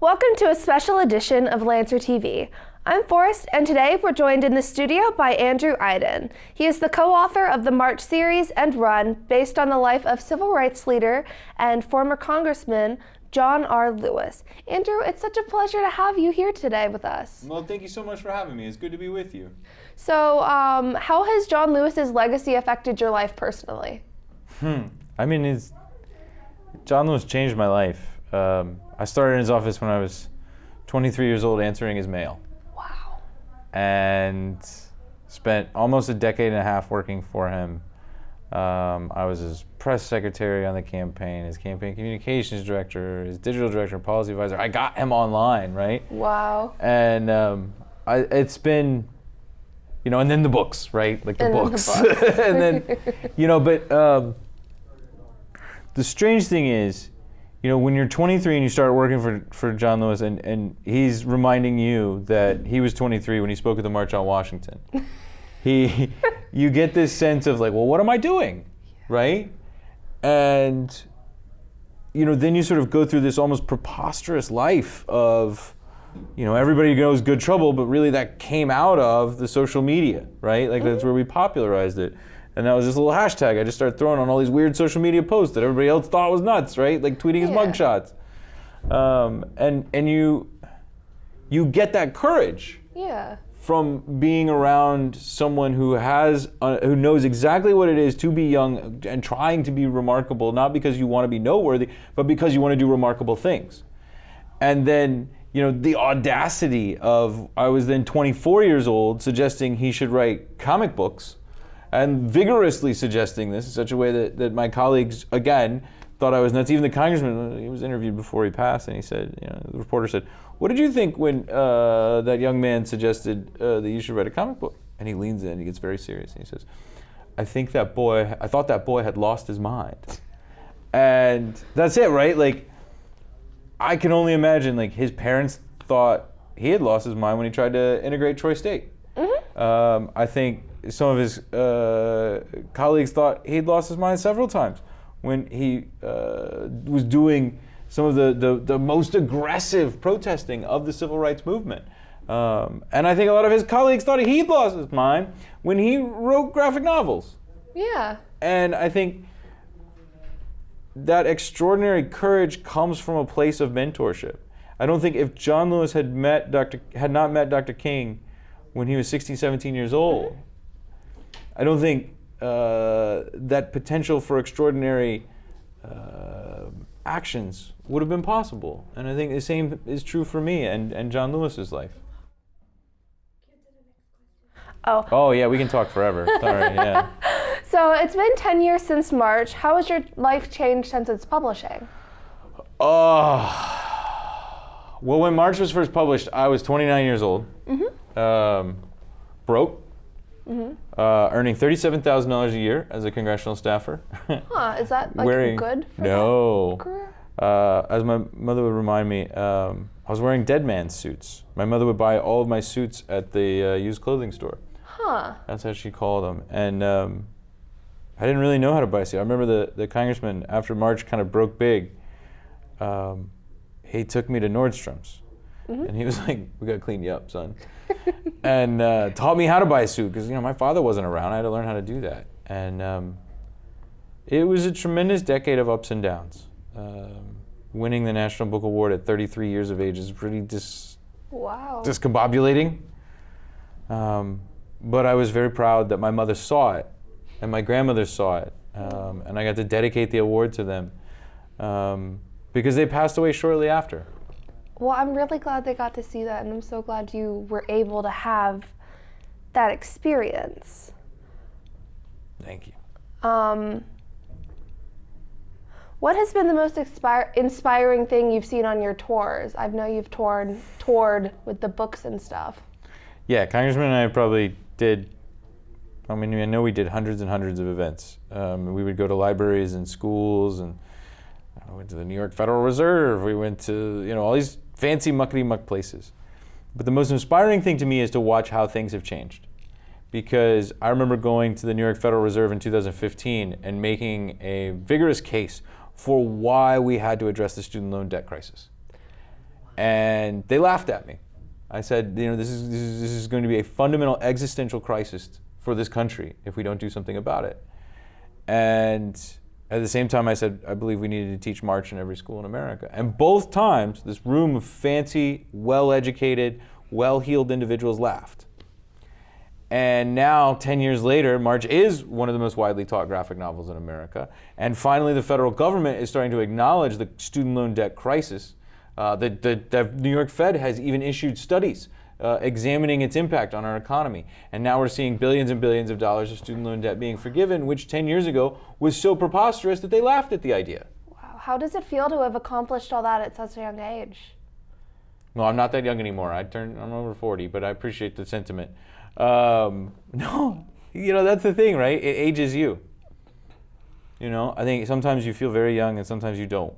Welcome to a special edition of Lancer TV. I'm Forrest, and today we're joined in the studio by Andrew Aydin. He is the co-author of the March series and run based on the life of civil rights leader and former Congressman John R. Lewis. Andrew, it's such a pleasure to have you here today with us. Well, thank you so much for having me. It's good to be with you. So, how has John Lewis's legacy affected your life personally? John Lewis changed my life. I started in his office when I was 23 years old answering his mail. Wow. And spent almost a decade and a half working for him. I was his press secretary on the campaign, his campaign communications director, his digital director, policy advisor. I got him online, right? Wow. And it's been, and then the books, right? Like the books. And then, but the strange thing is, when you're 23 and you start working for John Lewis and he's reminding you that he was 23 when he spoke at the March on Washington, you get this sense of like, well, what am I doing, right? And, then you sort of go through this almost preposterous life of, everybody knows good trouble, but really that came out of the social media, right? Like that's where we popularized it. And that was this little hashtag I just started throwing on all these weird social media posts that everybody else thought was nuts, right? Like tweeting his mugshots. And you get that courage from being around someone who knows exactly what it is to be young and trying to be remarkable, not because you want to be noteworthy, but because you want to do remarkable things. And then, the audacity of, I was then 24 years old, suggesting he should write comic books, and vigorously suggesting this in such a way that my colleagues, again, thought I was nuts. Even the congressman, he was interviewed before he passed, and he said, the reporter said, "What did you think when that young man suggested that you should write a comic book?" And he leans in, he gets very serious, and he says, I thought that boy had lost his mind. And that's it, right? Like, I can only imagine, like, his parents thought he had lost his mind when he tried to integrate Troy State. Mm-hmm. I think some of his colleagues thought he'd lost his mind several times when he was doing some of the most aggressive protesting of the civil rights movement. And I think a lot of his colleagues thought he'd lost his mind when he wrote graphic novels. Yeah. And I think that extraordinary courage comes from a place of mentorship. I don't think if John Lewis had not met Dr. King when he was 16, 17 years old, I don't think that potential for extraordinary actions would have been possible. And I think the same is true for me and John Lewis's life. Oh yeah, we can talk forever. Sorry, yeah. So it's been 10 years since March. How has your life changed since its publishing? Well, when March was first published, I was 29 years old, broke, earning $37,000 a year as a congressional staffer. Is that like good for No. Career? As my mother would remind me, I was wearing dead man suits. My mother would buy all of my suits at the used clothing store. That's how she called them. And I didn't really know how to buy a suit. I remember the congressman, after March kind of broke big, he took me to Nordstrom's. And he was like, "We gotta clean you up, son." And taught me how to buy a suit, because my father wasn't around. I had to learn how to do that. And it was a tremendous decade of ups and downs. Winning the National Book Award at 33 years of age is pretty discombobulating. But I was very proud that my mother saw it and my grandmother saw it. And I got to dedicate the award to them because they passed away shortly after. Well, I'm really glad they got to see that, and I'm so glad you were able to have that experience. Thank you. What has been the most inspiring thing you've seen on your tours? I know you've toured with the books and stuff. Yeah, Congressman and I probably did, I know we did hundreds and hundreds of events. We would go to libraries and schools, and I went to the New York Federal Reserve. We went to, all these fancy muckety-muck places. But the most inspiring thing to me is to watch how things have changed. Because I remember going to the New York Federal Reserve in 2015 and making a vigorous case for why we had to address the student loan debt crisis. And they laughed at me. I said, this is going to be a fundamental existential crisis for this country if we don't do something about it. And at the same time, I said, I believe we needed to teach March in every school in America. And both times, this room of fancy, well-educated, well-heeled individuals laughed. And now, 10 years later, March is one of the most widely taught graphic novels in America. And finally, the federal government is starting to acknowledge the student loan debt crisis. The New York Fed has even issued studies examining its impact on our economy. And now we're seeing billions and billions of dollars of student loan debt being forgiven, which 10 years ago was so preposterous that they laughed at the idea. Wow. How does it feel to have accomplished all that at such a young age? Well, I'm not that young anymore. I'm over 40, but I appreciate the sentiment. No, that's the thing, right? It ages you. I think sometimes you feel very young and sometimes you don't.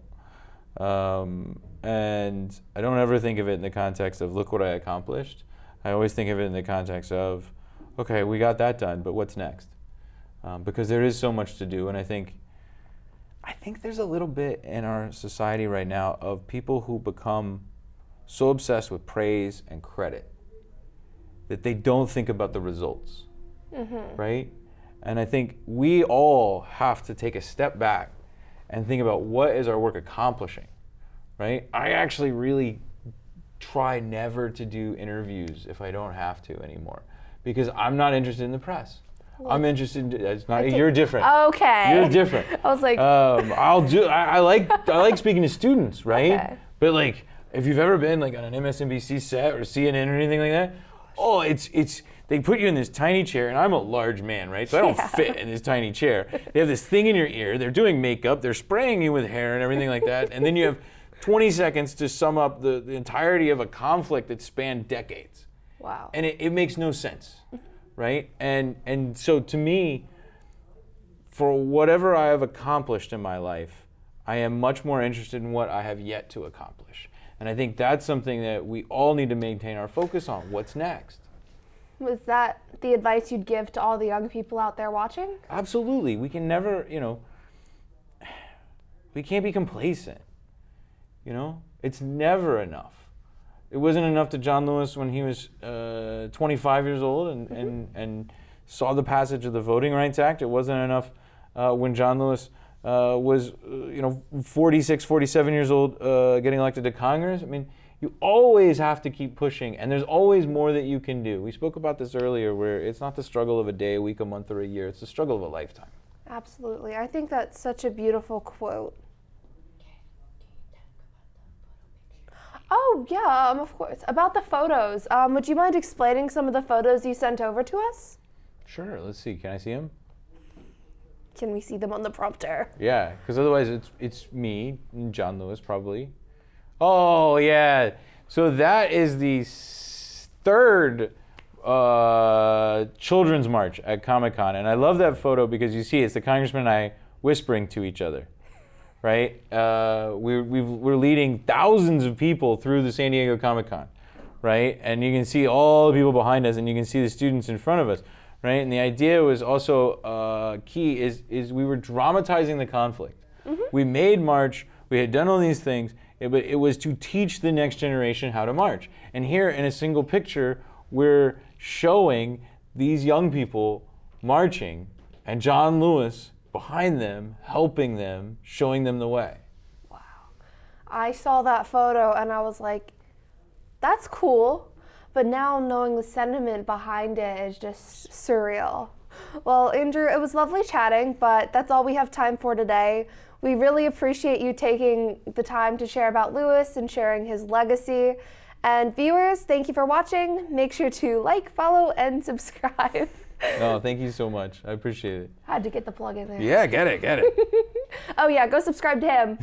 And I don't ever think of it in the context of, look what I accomplished. I always think of it in the context of, okay, we got that done, but what's next? Because there is so much to do, and I think there's a little bit in our society right now of people who become so obsessed with praise and credit that they don't think about the results, right? And I think we all have to take a step back and think about what is our work accomplishing, right? I actually really try never to do interviews if I don't have to anymore, because I'm not interested in the press. Well, I'm interested in, it's not, you're different. Okay. You're different. I was like, I like speaking to students, right? Okay. But like, if you've ever been like on an MSNBC set or CNN or anything like that, they put you in this tiny chair, and I'm a large man, right? So I don't fit in this tiny chair. They have this thing in your ear, they're doing makeup, they're spraying you with hair and everything like that, and then you have 20 seconds to sum up the entirety of a conflict that spanned decades. wow. And it makes no sense, right? And so to me, for whatever I have accomplished in my life, I am much more interested in what I have yet to accomplish. And I think that's something that we all need to maintain our focus on. What's next? Was that the advice you'd give to all the young people out there watching? Absolutely. We can never, we can't be complacent. It's never enough. It wasn't enough to John Lewis when he was 25 years old and saw the passage of the Voting Rights Act. It wasn't enough when John Lewis was 46, 47 years old getting elected to Congress. I mean, you always have to keep pushing, and there's always more that you can do. We spoke about this earlier, where it's not the struggle of a day, a week, a month, or a year. It's the struggle of a lifetime. Absolutely. I think that's such a beautiful quote. Oh, yeah, of course. About the photos. Would you mind explaining some of the photos you sent over to us? Sure. Let's see. Can I see them? Can we see them on the prompter? Yeah, because otherwise it's me and John Lewis probably. Oh, yeah. So that is the third Children's March at Comic-Con. And I love that photo because you see it's the congressman and I whispering to each other, right? We're leading thousands of people through the San Diego Comic-Con, right? And you can see all the people behind us and you can see the students in front of us, right? And the idea was also key is we were dramatizing the conflict. Mm-hmm. We made March, we had done all these things, but it was to teach the next generation how to march. And here in a single picture, we're showing these young people marching and John Lewis behind them, helping them, showing them the way. Wow. I saw that photo and I was like, that's cool. But now knowing the sentiment behind it is just surreal. Well, Andrew, it was lovely chatting, but that's all we have time for today. We really appreciate you taking the time to share about Lewis and sharing his legacy. And viewers, thank you for watching. Make sure to like, follow, and subscribe. No, thank you so much. I appreciate it. I had to get the plug in there. Yeah, get it. Oh yeah, go subscribe to him.